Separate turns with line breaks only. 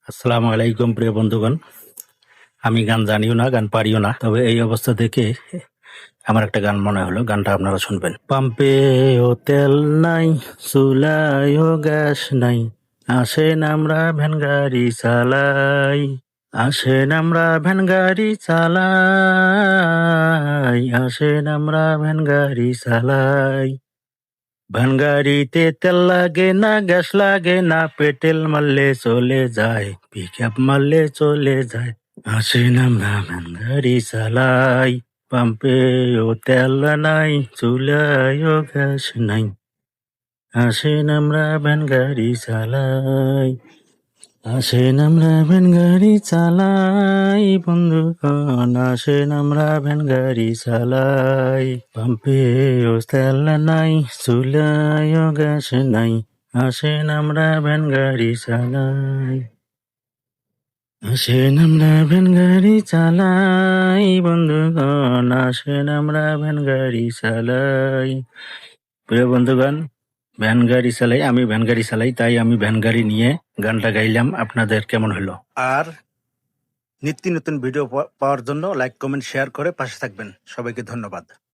আসসালামু আলাইকুম প্রিয় বন্ধুগণ। আমি গান জানিও না, গান পারিও না, তবে এই অবস্থা দেখে আমার একটা গান মনে হলো, গানটা আপনারা শুনবেন। পাম্পেও তেল নাই, চুলায়ও গ্যাস নাই, আসেন আমরা ভ্যান গাড়ি চালাই, আসেন আমরা ভ্যান গাড়ি চালাই, আসেন আমরা ভ্যান গাড়ি চালাই। ভ্যান গাড়িতে তেল লাগে না, গ্যাস লাগে না, পেট্রোল মারলে চলে যায়, পিকআপ মারলে চলে যায়। আসেন আমরা ভ্যান গাড়ি চালাই, পাম্পেও তেল নাই, চুলায়ও গ্যাস নাই, আসেন আমরা ভ্যান গাড়ি চালাই, আসেন আমরা ভ্যান গাড়ি চালাই, বন্ধুগণ আসেন আমরা ভ্যান গাড়ি চালাই। পাম্পেও তেল নাই, চুলায়ও গ্যাস নাই, আসেন আমরা ভ্যান গাড়ি চালাই, আসেন আমরা ভ্যান গাড়ি চালাই, বন্ধুগণ আসেন আমরা ভ্যান গাড়ি চালাই। প্রিয় বন্ধুগণ, ভ্যান গাড়ি চালাই, আমি ভ্যান গাড়ি চালাই, তাই আমি ভ্যান গাড়ি নিয়ে গানটা গাইলাম। আপনাদের কেমন হলো? আর নিত্য নতুন ভিডিও পাওয়ার জন্য লাইক, কমেন্ট, শেয়ার করে পাশে থাকবেন। সবাইকে ধন্যবাদ।